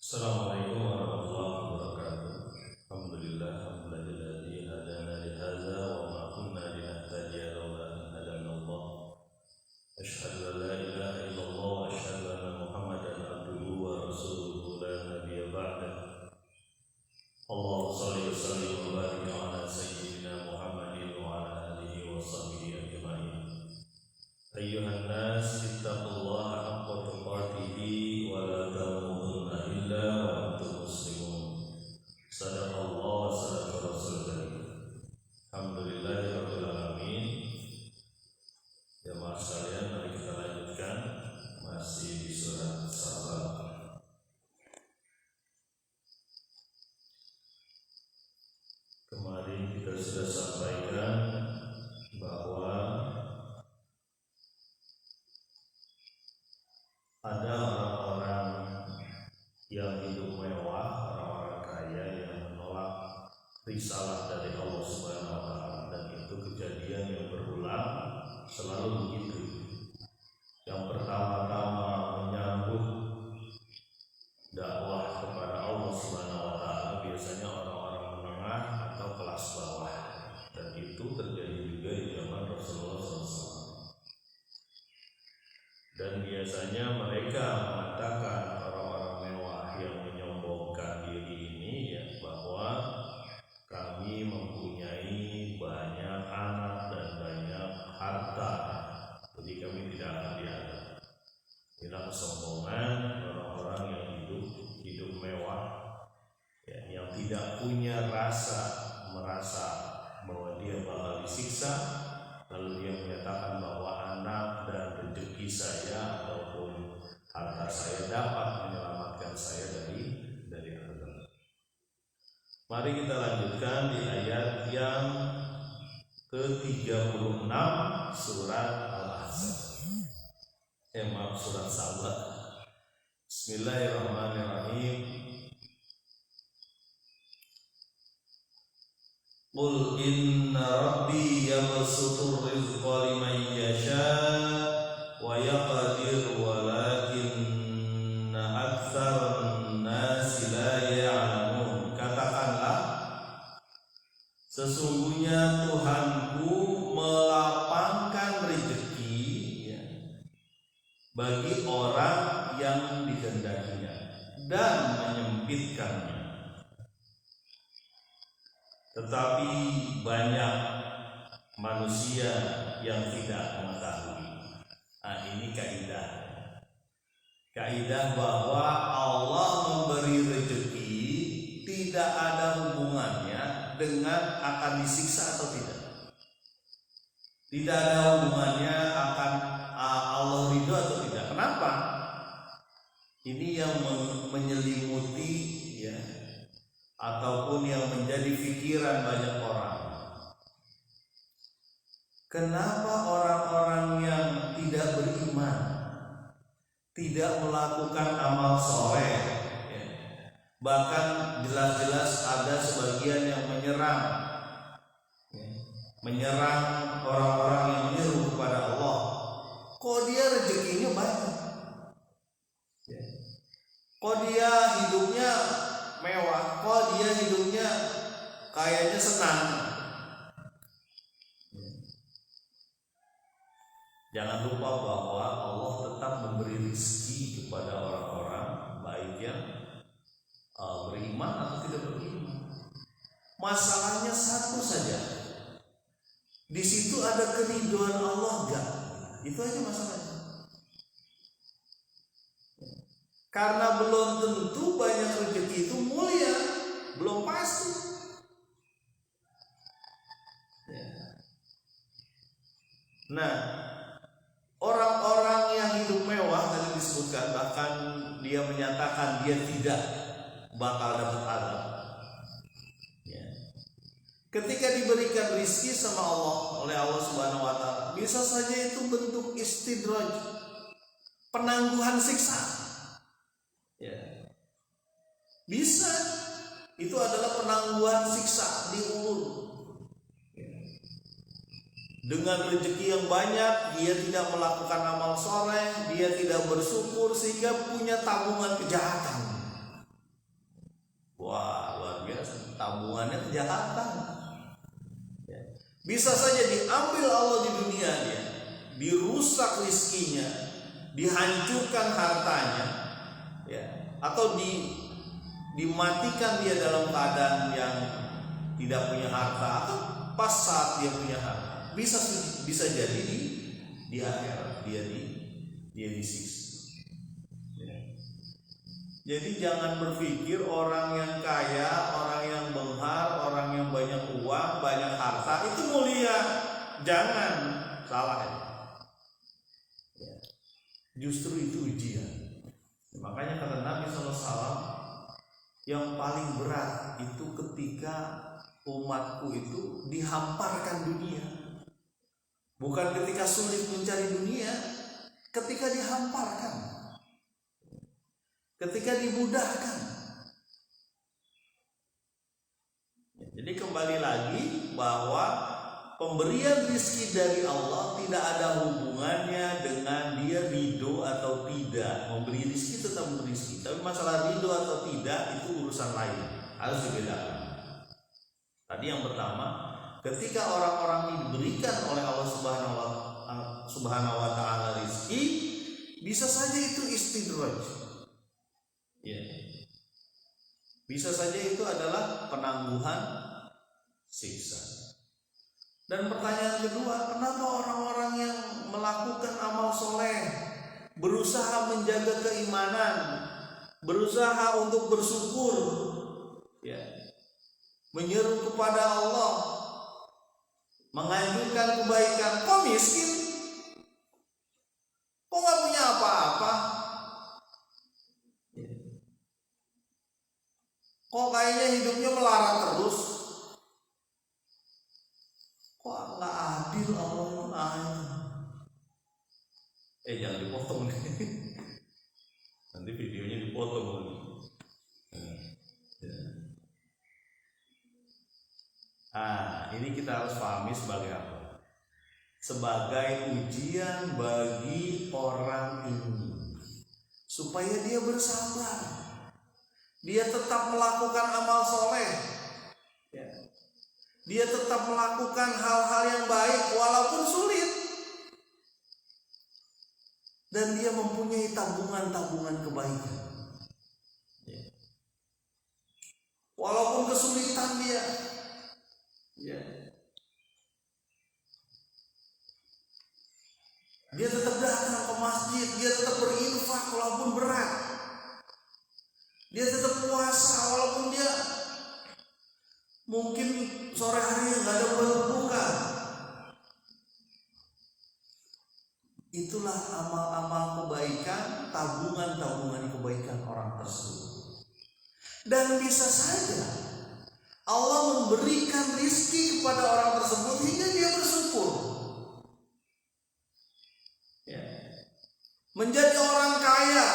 Assalamualaikum warahmatullahi wabarakatuh. Alhamdulillah hamdalilladzi hadana li hadza wa ma kunna linahtadiya laula an hadana Allah. Asyhadu an la ilaha illallah wa asyhadu anna Muhammadan abduhu wa rasuluhu la nabiyya ba'da. Allahumma shalli wa sallim wa barik ala sayyidina Muhammadin wa ala alihi wa sahbihi ajma'in. Ayyuhan nas ittaqullaha haqqa tuqatih wa la tamutunna illa wa antum muslimun. Sadaqallahu wa sadaqa rasulul karim. Alhamdulillahirabbil alamin. Jemaah sekalian, mari kita lanjutkan masih di surat Saba. Kemarin kita sudah sampaikan bahwa ada orang-orang yang hidup mewah, orang-orang kaya yang menolak risalah dari Allah Subhanahu wa taala, dan itu kejadian yang berulang selalu begitu. Yang pertama-tama menyambut dakwah kepada Allah Subhanahu wa taala biasanya orang-orang menengah atau kelas bawah, dan itu terjadi juga di zaman Rasulullah SAW. Dan biasanya mereka mengatakan, orang-orang mewah yang menyombongkan diri ini, ya, bahwa kami mempunyai banyak anak dan banyak harta, jadi kami tidak akan diadab. Inilah kesombongan orang-orang yang hidup mewah, ya, yang tidak punya merasa bahwa dia bakal disiksa, lalu dia menyatakan bahwa anak dan rezeki saya ataupun harta saya dapat menyelamatkan saya dari azab. Mari kita lanjutkan di ayat yang ke-36 surat Al-Ahzab. Surat Saba. Bismillahirrahmanirrahim. Qul inna rabbi yabsutur rizqa liman yasha' wa yaqdir walakinna aktsaran nasi la ya'lamun. Katakanlah, sesungguhnya Tuhanku melapangkan rezeki, ya, bagi orang yang dikehendakinya dan menyempitkannya. Tetapi banyak manusia yang tidak mengetahui. Ini kaidah bahwa Allah memberi rezeki tidak ada hubungannya dengan akan disiksa atau tidak. Tidak ada hubungannya akan Allah ridho atau tidak. Kenapa? Ini yang menyelimuti, ya, ataupun yang menjadi pikiran banyak orang. Kenapa orang-orang yang tidak beriman, tidak melakukan amal soleh, ya, bahkan jelas-jelas ada sebagian yang menyerang orang-orang yang menyeru kepada Allah, kok dia rezekinya banyak, ya, kok dia hidupnya mewah, kok dia hidupnya kayaknya senang. Jangan lupa bahwa Allah tetap memberi rezeki kepada orang-orang baik yang beriman atau tidak beriman. Masalahnya satu saja, di situ ada keridhaan Allah enggak? Itu aja masalahnya. Karena belum tentu banyak rezeki itu mulia, belum pasti. Nah, orang-orang yang hidup mewah tadi disebutkan, bahkan dia menyatakan dia tidak bakal dapat azab. Ketika diberikan rizki sama Allah oleh Allah Subhanahu wa taala, bisa saja itu bentuk istidraj, penangguhan siksa. Ya. Bisa, itu adalah penangguhan siksa diulur. Dengan rezeki yang banyak, dia tidak melakukan amal soleh, dia tidak bersyukur, sehingga punya tabungan kejahatan. tabungannya kejahatan. Bisa saja diambil Allah di dunia dia, dirusak rizkinya, dihancurkan hartanya, ya, atau dimatikan dia dalam keadaan yang tidak punya harta, atau pas saat dia punya harta. Bisa jadi di akhirat dia disiksa. Jadi jangan berpikir orang yang kaya, orang yang benghar, orang yang banyak uang, banyak harta itu mulia. Jangan, salah ya. Justru itu ujian. Makanya kata Nabi SAW, yang paling berat itu ketika umatku itu dihamparkan dunia. Bukan ketika sulit mencari dunia, ketika dihamparkan. Ketika dimudahkan. Jadi kembali lagi bahwa pemberian rezeki dari Allah tidak ada hubungannya dengan dia ridho atau tidak. Memberi rezeki tetap memberi rezeki, tapi masalah ridho atau tidak itu urusan lain, harus dibedakan. Tadi yang pertama, ketika orang-orang ini diberikan oleh Allah Subhanahu wa taala rezeki, bisa saja itu istidraj. Ya. Bisa saja itu adalah penangguhan siksa. Dan pertanyaan kedua, kenapa orang-orang yang melakukan amal soleh, berusaha menjaga keimanan, berusaha untuk bersyukur, ya, menyeru kepada Allah, menganjurkan kebaikan, kok miskin? Kok gak punya apa-apa? Kok kayaknya hidupnya melarat terus? Kok nggak adil Allah itu? Jangan dipotong nih. Nanti videonya dipotong. Ini kita harus pahami sebagai apa? Sebagai ujian bagi orang ini, supaya dia bersabar. Dia tetap melakukan amal soleh, ya. Dia tetap melakukan hal-hal yang baik walaupun sulit, dan dia mempunyai tabungan-tabungan kebaikan, ya. Walaupun kesulitan dia, ya. Dia tetap datang ke masjid, dia tetap berinfak walaupun berat. Dia tetap puasa walaupun dia mungkin sore hari nggak ada berbuka. Itulah amal-amal kebaikan, tabungan-tabungan kebaikan orang tersebut. Dan bisa saja Allah memberikan rizki kepada orang tersebut hingga dia bersyukur, ya. Menjadi orang kaya,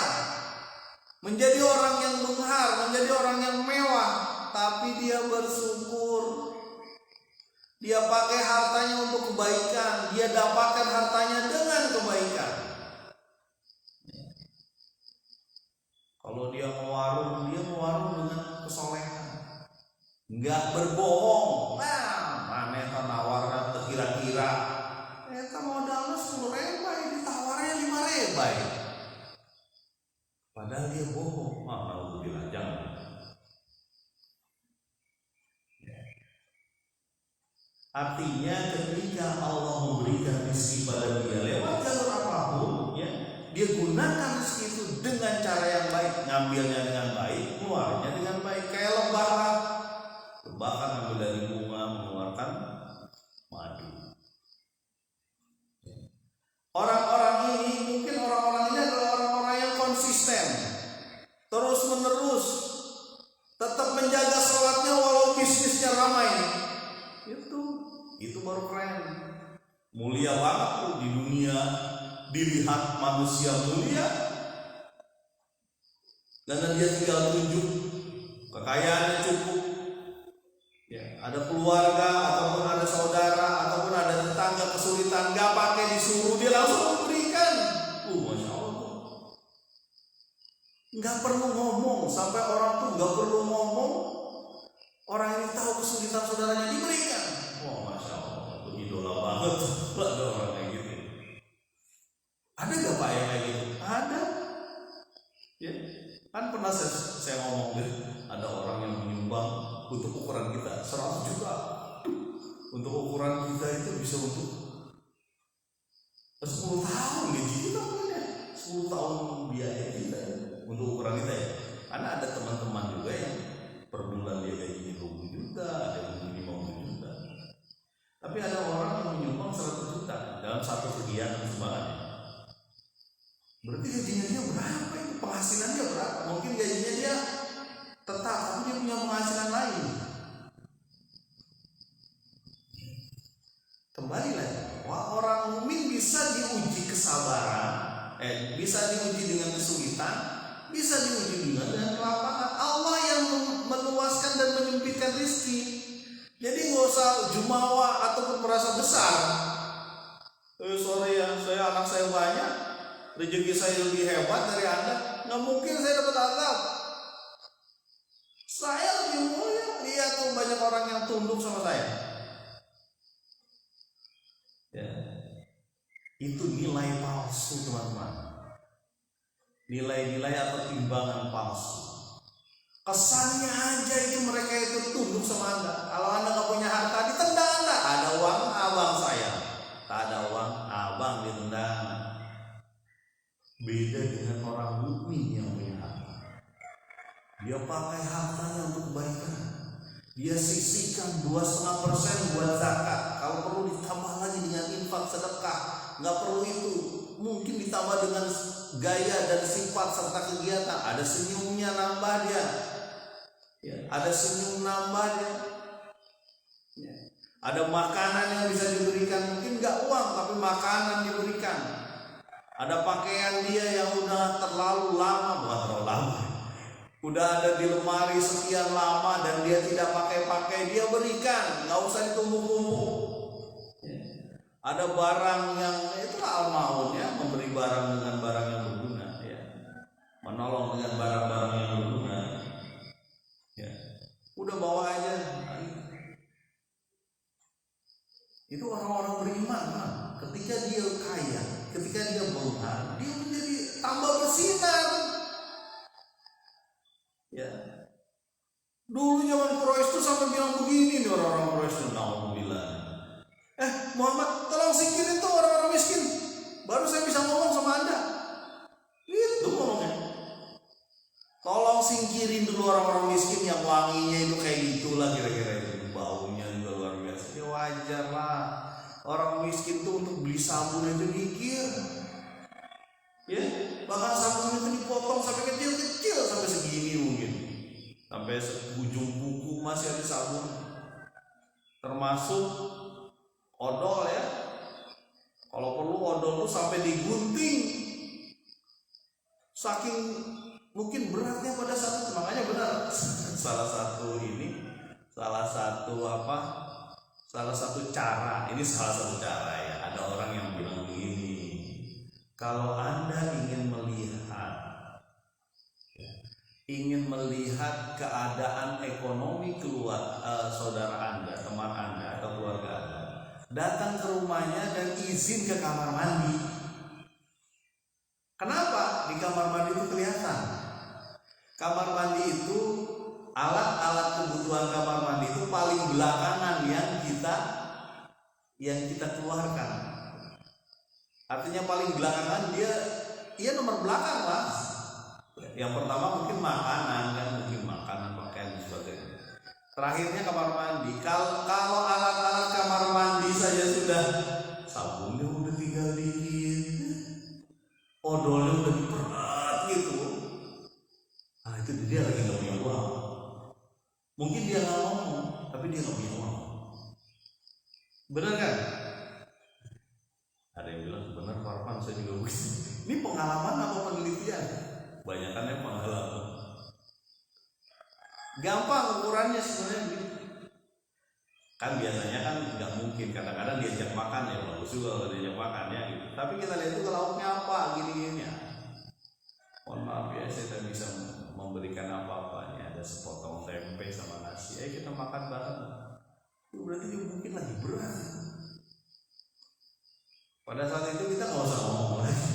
menjadi orang yang benghar, menjadi orang yang mewah, tapi dia bersyukur. Dia pakai hartanya untuk kebaikan, dia dapatkan hartanya dengan kebaikan. Kalau dia mewarung dengan kesolehan, nggak berbohong. Mana nawar kira-kira, eta modalnya 10.000, ditawarnya 5.000. Padahal dia bohong. Alhamdulillah, jangan. Artinya ketika Allah memberikan rezeki pada dia lewat jalur apapun, ya, dia gunakan rezeki itu dengan cara yang baik, ngambilnya dengan baik, keluarnya dengan baik. Kayak lebaran ambil dari bunga, mengeluarkan madu. Orang-orang ini mungkin adalah orang-orang yang konsisten, terus menerus, tetap menjaga sholatnya walau bisnisnya ramai. Itu baru keren. Mulia banget tuh di dunia, dilihat manusia mulia, karena dia tinggal tunjuk kekayaannya cukup, ya, ada keluarga ataupun ada saudara ataupun ada tetangga kesulitan, nggak pakai disuruh, dia langsung memberikan. Masya Allah, nggak perlu ngomong, sampai orang tuh nggak perlu ngomong, orang ini tahu kesulitan saudaranya diberikan. Wah, masya Allah, itu idola banget. Ada orang kayak gitu. Ada gak Pak yang kayak gitu? Ada. Ya, kan pernah saya ngomong deh, ada orang yang menyumbang untuk ukuran kita 100 juta. Untuk ukuran kita itu bisa untuk 10 tahun gaji kita punya 10 tahun biaya kita untuk ukuran kita ya. Karena ada teman-teman juga yang per bulan dia gajinya 20 juta, ada yang 50 juta. Tapi ada orang yang menyumbang 100 juta dalam satu kegiatan sumbangannya. Berarti gajinya dia berapa itu? Penghasilannya berapa? Mungkin gajinya dia tetap, tapi dia punya penghasilan lain. Kembali lagi, bahwa orang mukmin bisa diuji kesabaran, bisa diuji dengan kesulitan, bisa diuji dengan kelapangan. Allah yang meluaskan dan menyempitkan rezeki. Jadi nggak usah jumawa ataupun merasa besar. Sorry ya, anak saya banyak, rezeki saya lebih hebat dari Anda. Nggak mungkin saya dapat azab. Saya lebih mulia. Lihat tuh banyak orang yang tunduk sama saya. Ya, itu nilai palsu teman-teman. Nilai-nilai atau timbangan palsu. Kesannya aja itu mereka itu tunduk sama Anda. Kalau Anda nggak punya harta, ditendang Anda. Ada uang, abang saya. Tak ada uang, abang ditendang. Beda dengan orang mukmin yang punya harta. Dia pakai hartanya untuk kebaikan. Dia sisihkan 2,5% buat zakat. Kalau perlu ditambah lagi dengan infak sedekah. Nggak perlu itu. Mungkin ditambah dengan gaya dan sifat serta kegiatan. Ada senyumnya nambah dia. Ya, ada senyum nambah dia. Ya. Ada makanan yang bisa diberikan. Mungkin nggak uang tapi makanan diberikan. Ada pakaian dia yang udah terlalu lama, bukan terlalu lama. Udah ada di lemari sekian lama dan dia tidak pakai-pakai, dia berikan, nggak usah ditumpuk-tumpuk. Ada barang yang itu al-maun ya, memberi barang dengan barang yang berguna, ya, menolong dengan barang-barang yang berguna. Ya, udah bawa aja. Itu orang-orang beriman, kan? Ketika dia kaya, ketika dia benar, dia menjadi tambah bersinar. Ya, dulu zaman Quraisy itu sampai bilang begini nih orang-orang Quraisy, naudzubillah. Muhammad, tolong singkirin tuh orang-orang miskin, baru saya bisa ngomong sama Anda. Itu ngomongnya. Tolong singkirin dulu orang-orang miskin yang wanginya itu kayak gitulah kira-kira itu, baunya juga luar biasa. Ya wajar lah, orang miskin tuh untuk beli sabun itu mikir. Ya, bahkan sabun itu dipotong sampai kecil-kecil sampai segini mungkin, sampai ujung kuku masih ada sabun. Termasuk odol ya. Kalau perlu odol tuh sampai digunting. Saking mungkin beratnya pada saat itu, makanya benar. Salah satu cara ya. Ada orang yang bilang begini. Kalau Anda ingin melihat keadaan ekonomi saudara Anda, teman Anda atau keluarga Anda, datang ke rumahnya dan izin ke kamar mandi. Kenapa? Di kamar mandi itu kelihatan. Kamar mandi itu, alat-alat kebutuhan kamar mandi itu paling belakangan yang kita keluarkan. Artinya paling belakangan dia nomor belakang lah. Yang pertama mungkin makanan, pakaian dan sebagainya. Terakhirnya kamar mandi. Kalau alat-alat kamar mandi saja sudah, sabunnya udah tinggal dikit, odolnya udah diperat gitu. Nah itu dia lagi nggak punya uang. Mungkin dia nggak ngomong, tapi dia nggak punya uang. Benar kan? Ada yang bilang benar Farfan, saya juga begitu. Ini pengalaman atau penelitian? Banyakannya pengalaman. Gampang ukurannya sebenarnya. Kan biasanya kan nggak mungkin, kadang-kadang diajak makan ya, bagus juga kalau diajak makan ya gitu. Tapi kita lihat itu lauknya apa, gini-gini ya. Mohon mohon maaf ya saya tidak bisa memberikan apa-apa, ini ada sepotong tempe sama nasi, ayo kita makan bareng. Itu berarti dia mungkin lagi berat. Pada saat itu kita nggak usah ngomong lagi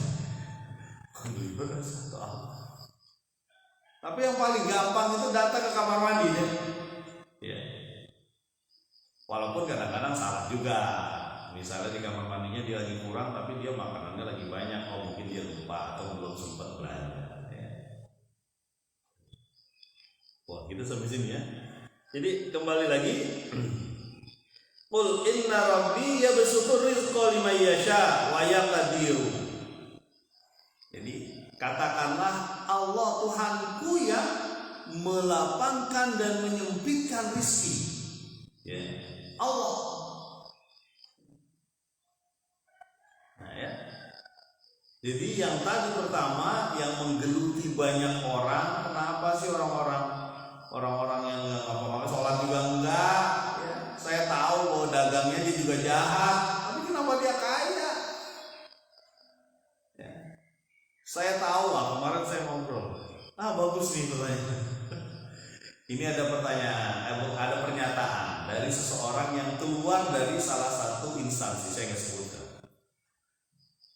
beli beras atau apa. Tapi yang paling gampang itu datang ke kamar mandi deh. Ya. Walaupun kadang-kadang salah juga. Misalnya di kamar mandinya dia lagi kurang, tapi dia makanannya lagi banyak. Oh mungkin dia lupa atau belum sempat belanja. Ya. Wah kita sampai sini ya. Jadi kembali lagi. Qul inna rabbi yabsutur rizqa liman yasha wa yaqdiru. Jadi katakanlah Allah Tuhanku yang melapangkan dan menyempitkan rezeki. Ya. Allah. Nah ya. Jadi yang tadi pertama yang menggeluti banyak orang, kenapa sih orang-orang yang nggak apa-apa sholat juga enggak? Ya. Saya tahu bahwa dagangnya dia juga jahat, tapi kenapa dia kaya? Ya. Saya tahu lah, kemarin saya ngobrol. Bagus nih pertanyaan. Ini ada pertanyaan, ada pernyataan dari seseorang yang keluar dari salah satu instansi, saya nggak sebutkan.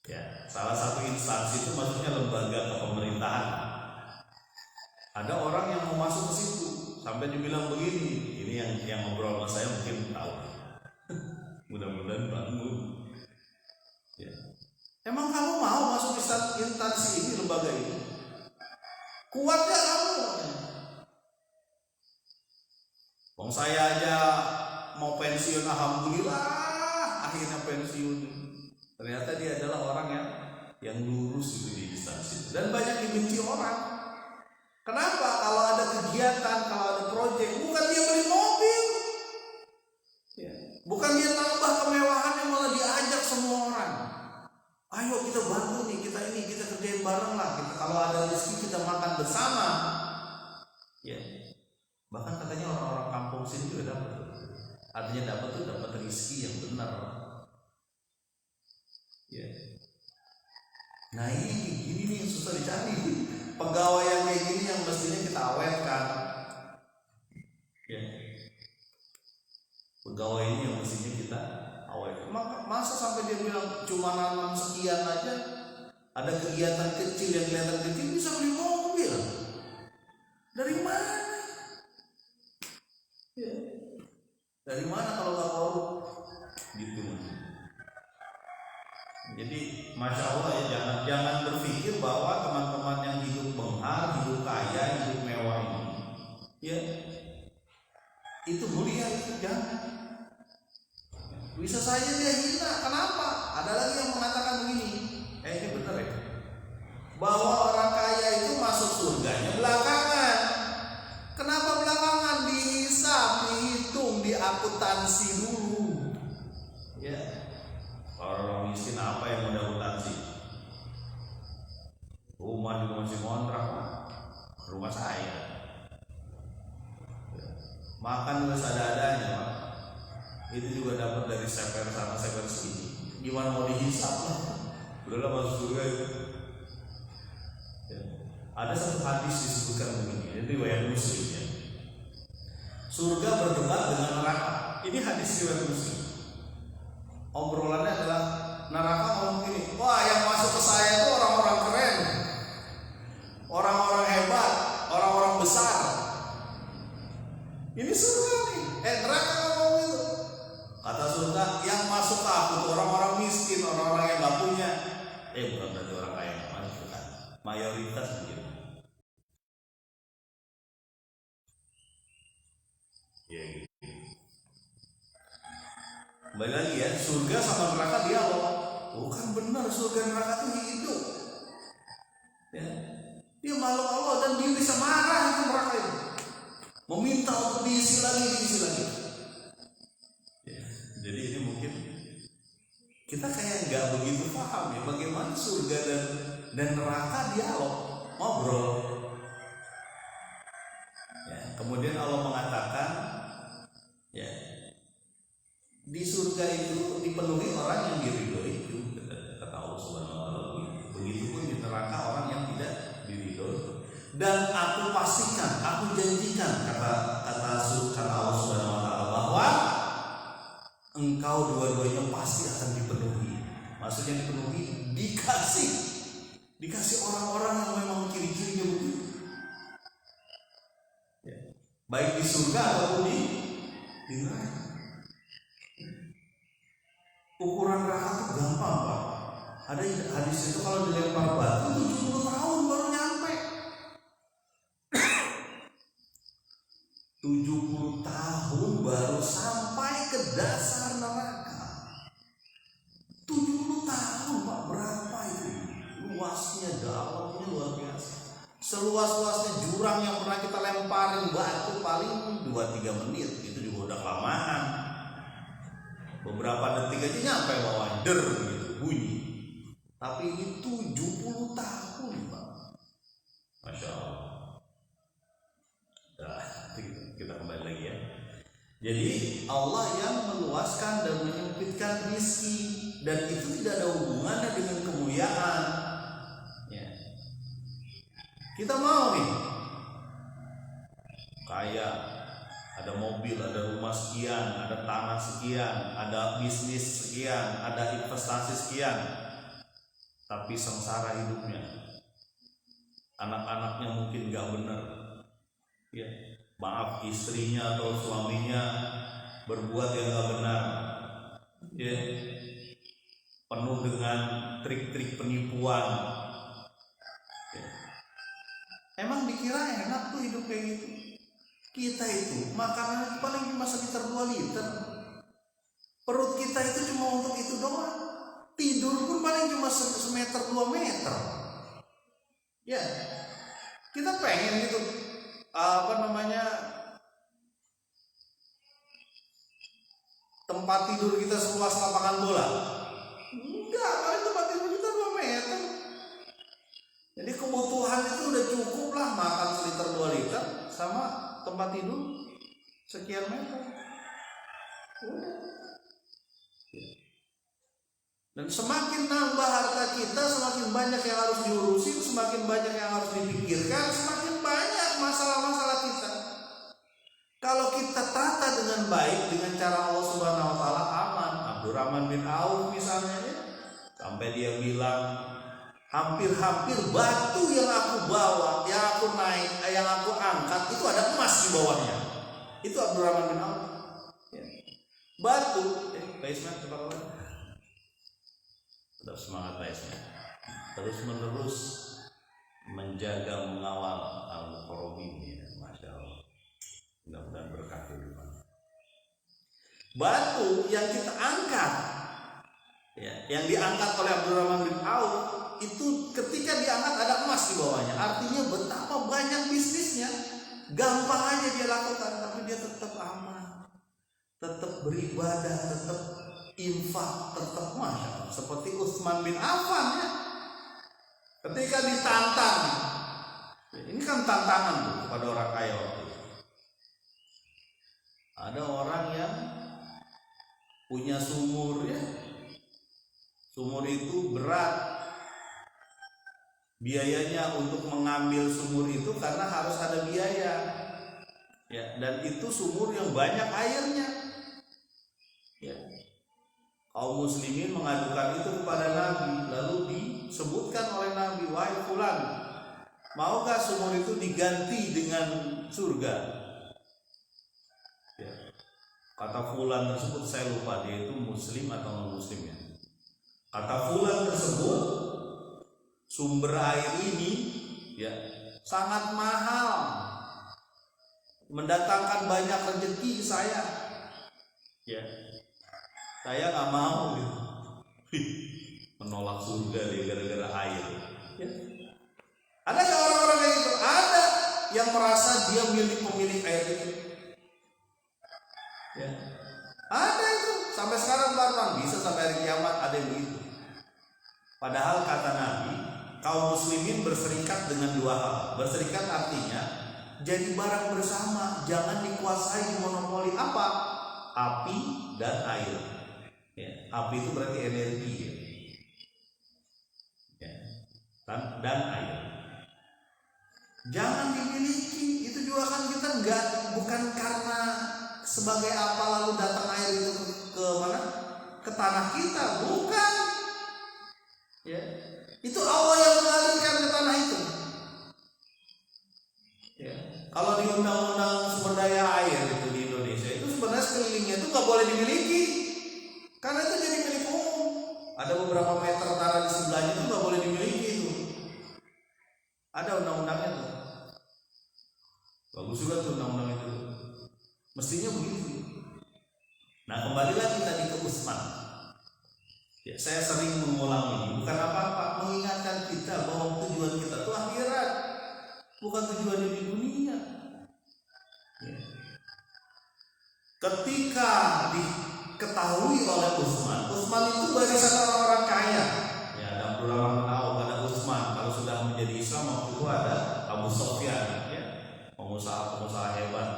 Ya, salah satu instansi itu maksudnya lembaga kepemerintahan. Ada orang yang mau masuk ke situ, sampai dibilang begini. Ini yang ngobrol sama saya mungkin tahu. Mudah-mudahan bangun. Ya. Emang kamu mau masuk instansi ini, lembaga ini? Kuat gak kamu? Wong saya aja mau pensiun, alhamdulillah akhirnya pensiun. Ternyata dia adalah orang yang lurus itu di instansi dan banyak dibenci orang. Kenapa? Kalau ada kegiatan, kalau ada proyek, bukan dia beli mobil, ya. Bukan dia tambah kemewahannya, malah diajak semua orang. Ayo kita bantu nih, kita kerjain bareng lah. Kalau ada rezeki kita makan bersama. Ya. Bahkan katanya orang-orang kampung sini juga dapat. Artinya dapat rezeki yang benar. Ya. Nah ini nih yang susah dicari. Pegawai yang kayak gini yang mestinya kita awetkan. Ya. Pegawai ini yang mestinya kita awetkan. Masa sampai dia bilang cuma nanam sekian aja, ada kegiatan kecil yang kelihatan kecil bisa beli mobil. Dari mana? Ya. Dari mana kalau nggak korup? Gitu. Jadi masya Allah ya, jangan berpikir bahwa teman-teman yang hidup benghar, hidup kaya, hidup mewah ini, ya itu mulia, itu jangan. Bisa saja dia hina. Kenapa? Ada lagi yang mengatakan begini. Ini benar ya, bahwa orang kaya itu masuk surganya belakangan. Kenapa belakangan? Dihisab, dihitung, diakuntansi dulu. Ya. Orang miskin apa yang mau akuntansi? Rumah juga masih kontrak, rumah saya. Makan juga seadanya, Pak. Itu juga dapat dari seper sana seper sini. Gimana mau dihisap lah? Udahlah masuk surga itu. Ya. Ada satu hadis disebutkan begini, ini riwayat Muslim ya. Surga berdebat dengan neraka. Ini hadis riwayat Muslim. Obrolannya adalah neraka ngomong gini, wah yang masuk ke saya itu orang-orang keren, orang-orang hebat, orang-orang besar. Ini surga nih. Neraka ngomong itu. Kata surga, yang masuk ke aku itu orang-orang miskin, orang-orang yang gak punya. Bukan berarti orang kaya yang masuk kan. Mayoritas begitu. Ya gitu. Kembali lagi ya, surga sama neraka dialog. Bukan benar, surga neraka itu hidup. Ya. Dia makhluk Allah dan dia bisa marah itu neraka itu. Meminta untuk diisi lagi. Ya. Jadi ini mungkin kita kayak nggak begitu paham ya bagaimana surga dan neraka dialog, ngobrol. Ya. Kemudian Allah mengatakan, ya. Di surga itu dipenuhi orang yang diridhoi itu, kata Allah Subhanahu wa taala. Begitupun di neraka orang yang tidak diridhoi Dan aku pastikan, aku janjikan, kata Allah Subhanahu wa taala, bahwa engkau dua-duanya pasti akan dipenuhi. Maksudnya dipenuhi, dikasih orang-orang yang memang ciri-cirinya begitu. Ya. Baik di surga ataupun di neraka. Ukuran neraka itu gampang, Pak. Ada hadis itu kalau dilempar batu 70 tahun baru nyampe. 70 tahun baru sampai ke dasar neraka. 70 tahun, Pak, berapa itu? Luasnya, dalamnya luar biasa. Seluas-luasnya jurang yang pernah kita lemparin batu paling 2-3 menit, itu juga udah kelamaan. Beberapa detik aja nyampe bawah, der gitu bunyi. Tapi ini 70 tahun, Pak. Masya Allah. Nah, kita kembali lagi ya. Jadi Allah yang meluaskan dan menyempitkan rezeki, dan itu tidak ada hubungannya dengan kemuliaan. Ya. Kita mau nih kaya, ada mobil, ada rumah sekian, ada tanah sekian, ada bisnis sekian, ada investasi sekian, tapi sengsara hidupnya, anak-anaknya mungkin gak benar, ya, maaf, istrinya atau suaminya berbuat yang gak benar, ya, penuh dengan trik-trik penipuan, ya. Emang dikira enak tuh hidup kayak gitu? Kita itu makanan itu paling cuma sekitar 2 liter, perut kita itu cuma untuk itu doang. Tidur pun paling cuma semeter 2 meter. Ya, kita pengen gitu, tempat tidur kita seluas lapangan bola. Enggak, paling tempat tidur kita 2 meter. Jadi kebutuhan itu udah cukup lah, makan seliter 2 liter sama tempat tidur sekian meter. Udah. Dan semakin nambah harta kita, semakin banyak yang harus diurusin, semakin banyak yang harus dipikirkan, semakin banyak masalah-masalah kita. Kalau kita tata dengan baik, dengan cara Allah Subhanahu wa taala, aman. Abdurrahman bin Auf misalnya, ya, sampai dia bilang, hampir-hampir batu yang aku bawa, yang aku naik, yang aku angkat itu ada emas di bawahnya. Itu Abdurrahman bin Auf. Ya. Batu, basement coba. Tetap semangat guysnya, terus menerus menjaga mengawal Al-Qur'an, ya, Masya Allah. Mudah-mudahan berkah kehidupan. Batu yang kita angkat, ya, yang diangkat oleh Abdurrahman bin Auf itu ketika diangkat ada emas di bawahnya. Artinya betapa banyak bisnisnya, gampang aja dia lakukan, tapi dia tetap aman, tetap beribadah, tetap infak, tetap, Masya Allah. Seperti Utsman bin Affan, ya, ketika ditantang, ini kan tantangan tuh pada orang kaya waktu itu. Ada orang yang punya sumur, ya, sumur itu berat biayanya untuk mengambil sumur itu karena harus ada biaya, ya, dan itu sumur yang banyak airnya, ya. Kaum muslimin mengadukan itu kepada Nabi, lalu disebutkan oleh Nabi, wahai fulan, maukah sumur itu diganti dengan surga? Ya. Kata fulan tersebut, saya lupa dia itu muslim atau non muslim, ya. Kata fulan tersebut, sumber air ini, ya, sangat mahal, mendatangkan banyak rezeki saya, ya. Saya nggak mau gitu. Menolak surga deh gara-gara air, ya. Ada nggak orang-orang kayak gitu? Ada yang merasa dia pemilik air itu, ya. Ada itu sampai sekarang bahkan bisa sampai hari kiamat ada yang begitu. Padahal kata Nabi, kaum muslimin berserikat dengan 2 hal. Berserikat artinya jadi barang bersama, jangan dikuasai monopoli apa? Api dan air. Ya, api itu berarti energi, ya. Ya, dan air. Jangan dimiliki. Itu juga kan kita bukan karena sebagai apa lalu datang air itu ke mana? Ke tanah kita, bukan. Ya. Itu Allah yang mengalirkan ke tanah itu. Ya. Kalau di undang-undang sumber daya air itu di Indonesia itu sebenarnya sekelilingnya itu nggak boleh dimiliki, karena itu jadi milik umum. Ada beberapa meter tanah di sebelahnya itu nggak boleh dimiliki itu. Ada undang-undangnya tuh. Bagus juga tuh undang-undang itu. Mestinya begitu. Nah, kembali lagi tadi ke Utsman. Ya, saya sering mengulang ini bukan apa-apa, mengingatkan kita bahwa tujuan kita itu akhirat, bukan tujuan di dunia. Ya. Ketika diketahui oleh Utsman itu barisan orang-orang kaya. Ya, ada ulama tahu ada Utsman. Kalau sudah menjadi Islam waktu itu ada Abu Sufyan, ya, pengusaha hebat.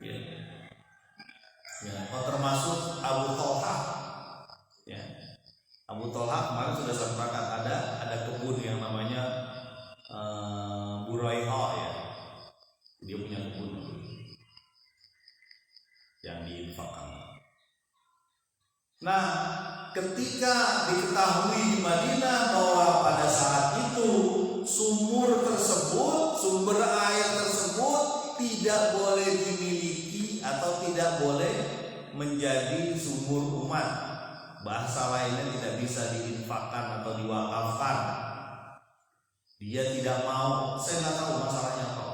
Ya. Ya, termasuk Abu Thalha. Ya. Abu Thalha kemarin sudah saya terangkan ada kebun yang namanya Buraiha, ya. Dia punya kebun yang diinfakkan. Nah, ketika diketahui di Madinah bahwa pada saat itu sumber air tersebut tidak boleh dimiliki atau tidak boleh menjadi sumur umat. Bahasa lainnya tidak bisa diinfakkan atau diwakafkan. Dia tidak mau. Saya nggak tahu masalahnya apa.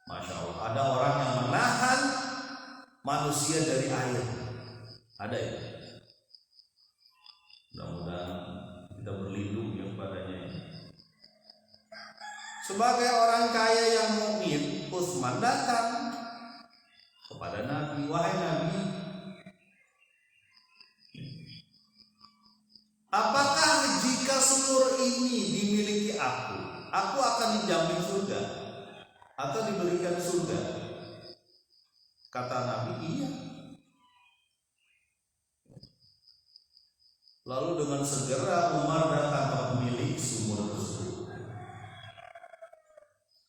Masya Allah, ada orang yang menahan manusia dari air. Ada ya. Mudah-mudahan kita berlindung ya padanya. Sebagai orang kaya yang mukmin, Utsman datang kepada Nabi, wahai Nabi, apakah jika sumur ini dimiliki aku akan dijamin surga atau diberikan surga? Kata Nabi, iya. Lalu dengan segera Umar datang ke pemilik sumur tersebut.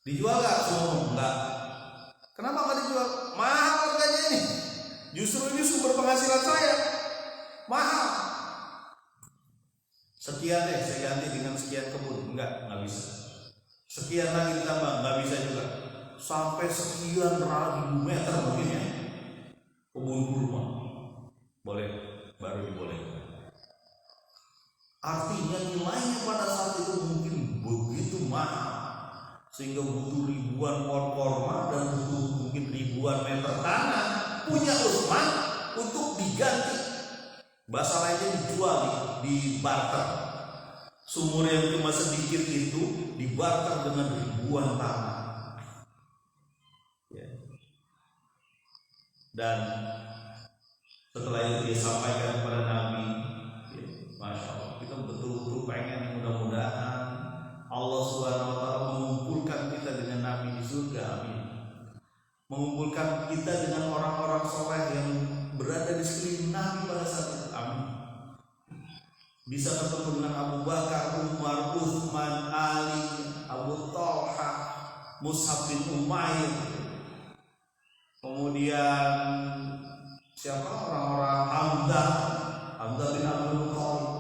Dijual gak sumur? Enggak. Kenapa gak dijual? Mahal harganya ini. Justru ini sumber penghasilan saya. Mahal. Sekian deh, saya ganti dengan sekian kebun. Enggak bisa. Sekian lagi ditambah, nggak bisa juga. Sampai sekian ribu meter mungkin ya kebun kurma. Boleh, baru dibolehkan. Artinya nilainya pada saat itu mungkin begitu mahal, sehingga butuh ribuan pohon kurma dan butuh mungkin ribuan meter tanah punya Utsman untuk diganti. Bahasa lainnya dijual, di barter. Sumur yang cuma sedikit itu dibarter dengan ribuan tanah. Ya. Dan setelah itu dia sampaikan kepada Nabi, ya, Masya Allah, kita betul-betul pengen mudah-mudahan Allah Subhanahu wa Ta'ala mengumpulkan kita dengan Nabi di surga, amin. Mengumpulkan kita dengan orang-orang soleh yang berada di sekeliling Nabi pada saat itu, amin. Bisa ketemu dengan Abu Bakar, Umar, Utsman, Ali, Abu Thalha, Mus'ab bin Umair. Kemudian siapa orang-orang Hamzah bin Abdul Muthalib.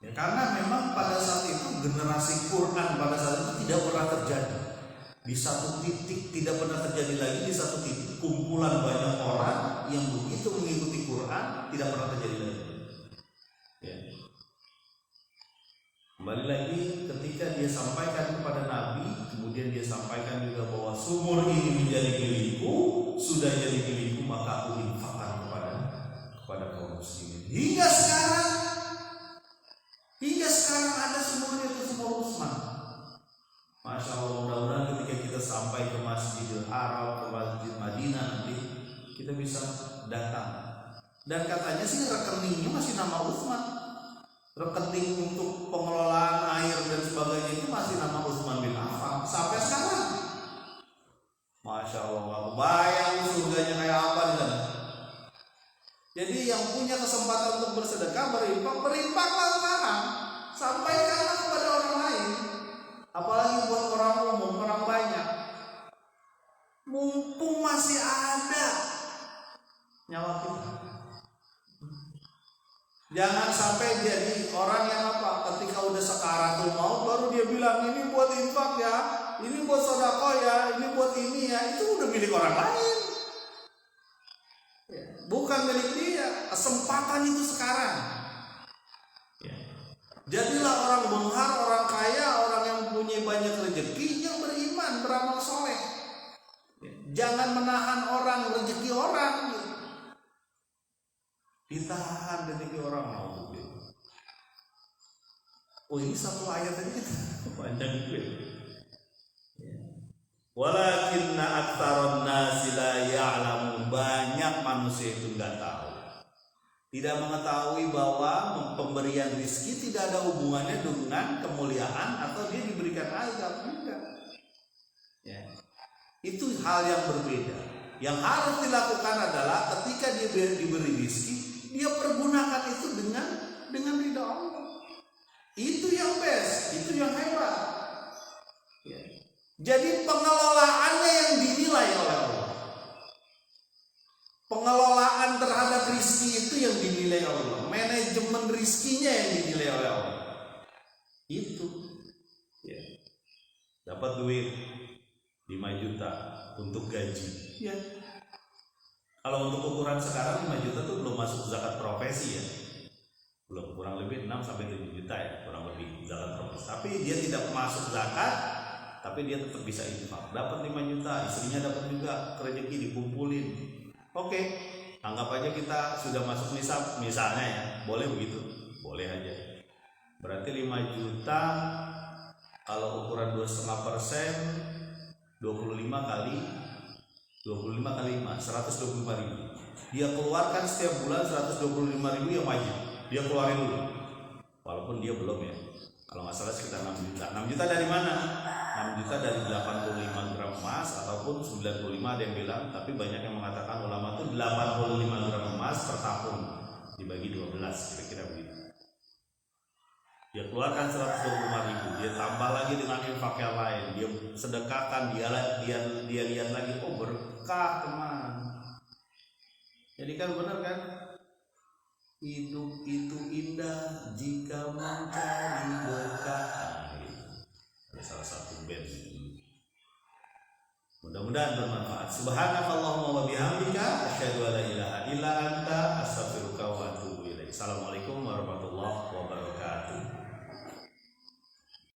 Ya, karena memang pada saat itu generasi Quran pada saat itu tidak pernah terjadi. Di satu titik tidak pernah terjadi lagi, di satu titik kumpulan banyak orang yang begitu mengikuti Quran tidak pernah terjadi lagi. Ya. Kembali lagi ketika dia sampaikan kepada Nabi, kemudian dia sampaikan juga bahwa sumur ini menjadi milikku, sudah jadi milikku, maka aku infakkan kepada kaum muslimin. Hingga sekarang ada sumurnya, itu sumur Utsman. Masya Allah, mudah-mudahan ketika kita sampai ke Masjidil Haram, ke Masjid Madinah nanti kita bisa datang. Dan katanya sih rekeningnya masih nama Utsman. Rekening untuk pengelolaan air dan sebagainya itu masih nama Utsman bin Affan sampai sekarang. Masya Allah, bayang surganya kayak apa di sana. Jadi yang punya punya kesempatan untuk bersedekah, berinfak, berinfaklah sekarang. Sampaikanlah kepada orang lain. Apalagi buat orang umum, orang banyak. Mumpung masih ada nyawa kita. Jangan sampai jadi orang yang ketika udah sakaratul maut baru dia bilang ini buat infak ya, ini buat sedekah ya, ini buat ini ya. Itu udah milik orang lain, bukan milik dia. Kesempatan itu sekarang. Jadilah orang benghar, orang kaya, orang yang mempunyai banyak rezeki, yang beriman, beramal soleh. Jangan menahan orang rezeki orang. Ditahan rezeki orang mau. Oh, ini satu ayat tadi kita Panjang juga. Walakinna aktsaron nasi la ya'lamun. Banyak manusia itu enggak tahu. Tidak mengetahui bahwa pemberian rizki tidak ada hubungannya dengan kemuliaan atau dia diberikan azab. Enggak. Ya. Itu hal yang berbeda. Yang harus dilakukan adalah ketika dia diberi rizki, dia pergunakan itu dengan ridha Allah. Itu yang best, itu yang hebat. Ya. Jadi pengelolaannya yang dinilai oleh Allah. Pengelolaan terhadap rizki itu yang dinilai oleh Allah. Manajemen rizkinya yang dinilai oleh Allah. Itu. Ya. Dapat duit 5 juta untuk gaji. Ya. Kalau untuk ukuran sekarang 5 juta tuh belum masuk zakat profesi ya. Belum, kurang lebih 6 sampai 7 juta ya, kurang lebih zakat profesi. Tapi dia tidak masuk zakat, tapi dia tetap bisa infak. Dapat 5 juta, istrinya dapat juga, rezeki dikumpulin. Oke, anggap aja kita sudah masuk nisab misalnya ya. Boleh begitu? Boleh aja. Berarti 5 juta kalau ukuran 2,5%, 25 kali 5, 125.000. Dia keluarkan setiap bulan 125.000 yang wajib. Dia keluarin dulu. Walaupun dia belum ya. Kalau nggak salah sekitar 6 juta. 6 juta dari mana? 6 juta dari 85 gram emas ataupun 95 ada yang bilang. Tapi banyak yang mengatakan ulama itu 85 gram emas per tahun dibagi 12 kira-kira begitu. Dia keluarkan 125.000, dia tambah lagi dengan infak yang lain, dia sedekahkan, dia lihat lagi, oh berkah teman. Jadi kan benar kan? Hidup itu indah jika mencari berkah. Ada salah satu band. Mudah-mudahan bermanfaat. Subhanakallahumma wa bihamdika asyhadu an la ilaha illa anta astaghfiruka wa atubu ilaik. Assalamualaikum warahmatullahi wabarakatuh.